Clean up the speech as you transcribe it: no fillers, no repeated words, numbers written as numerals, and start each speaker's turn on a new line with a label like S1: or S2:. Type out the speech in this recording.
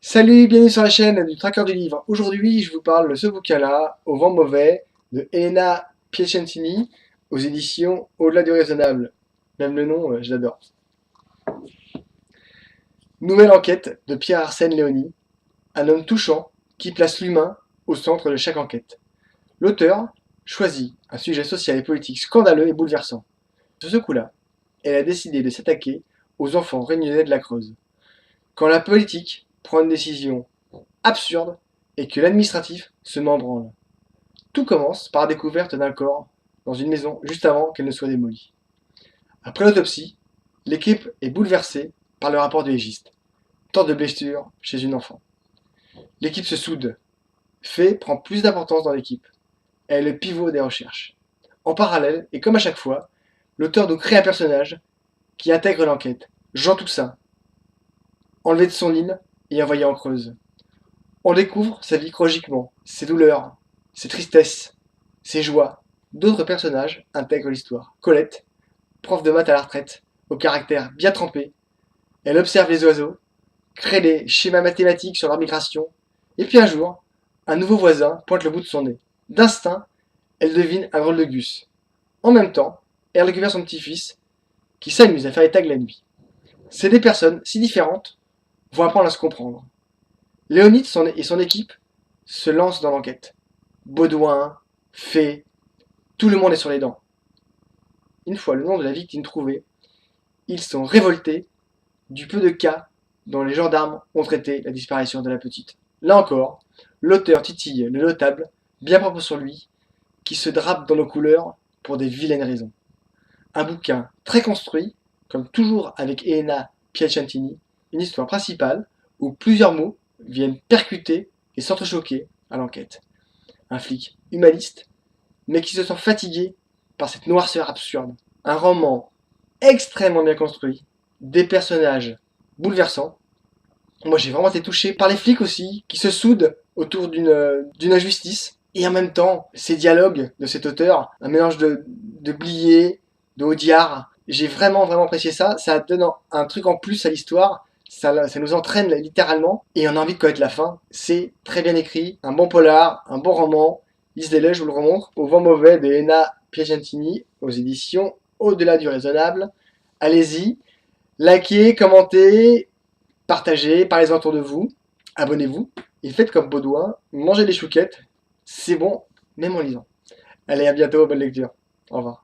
S1: Salut, bienvenue sur la chaîne du Tracker du Livre. Aujourd'hui, je vous parle de ce bouquin-là, Au vent mauvais, de Elena Piacentini, aux éditions Au-delà du raisonnable. Même le nom, je l'adore. Nouvelle enquête de Pierre-Arsène Léonie, un homme touchant qui place l'humain au centre de chaque enquête. L'auteur choisit un sujet social et politique scandaleux et bouleversant. Sur ce coup-là, elle a décidé de s'attaquer aux enfants réunionnais de la Creuse. Quand la politique prend une décision absurde et que l'administratif se met en branle. Tout commence par la découverte d'un corps dans une maison juste avant qu'elle ne soit démolie. Après l'autopsie, l'équipe est bouleversée par le rapport du légiste. Tant de blessures chez une enfant. L'équipe se soude. Faye prend plus d'importance dans l'équipe. Elle est le pivot des recherches. En parallèle, et comme à chaque fois, l'auteur nous crée un personnage qui intègre l'enquête. Jean Toussaint, enlevé de son île et envoyé en Creuse. On découvre sa vie chronologiquement, ses douleurs, ses tristesses, ses joies. D'autres personnages intègrent l'histoire. Colette, prof de maths à la retraite, au caractère bien trempé, elle observe les oiseaux, crée des schémas mathématiques sur leur migration, et puis un jour, un nouveau voisin pointe le bout de son nez. D'instinct, elle devine un drôle de gus. En même temps, elle récupère son petit-fils, qui s'amuse à faire les tags la nuit. Ces deux personnes si différentes vont apprendre à se comprendre. Léonide et son équipe se lancent dans l'enquête. Baudouin, Fée, tout le monde est sur les dents. Une fois le nom de la victime trouvé, ils sont révoltés du peu de cas dont les gendarmes ont traité la disparition de la petite. Là encore, l'auteur titille le notable, bien propre sur lui, qui se drape dans nos couleurs pour des vilaines raisons. Un bouquin très construit, comme toujours avec Elena Piacentini, une histoire principale où plusieurs mots viennent percuter et s'entrechoquer à l'enquête. Un flic humaniste, mais qui se sent fatigué par cette noirceur absurde. Un roman extrêmement bien construit, des personnages bouleversants. Moi j'ai vraiment été touché par les flics aussi, qui se soudent autour d'une injustice. Et en même temps, ces dialogues de cet auteur, un mélange de Blier, de Audiard, j'ai vraiment apprécié ça. Ça donne un truc en plus à l'histoire. Ça nous entraîne littéralement et on a envie de connaître la fin. C'est très bien écrit, un bon polar, un bon roman. Lisez-le, je vous le remontre. Au vent mauvais de Elena Piacentini aux éditions Au-delà du raisonnable. Allez-y, likez, commentez, partagez, parlez-en autour de vous, abonnez-vous et faites comme Baudouin, mangez des chouquettes, c'est bon, même en lisant. Allez, à bientôt, bonne lecture. Au revoir.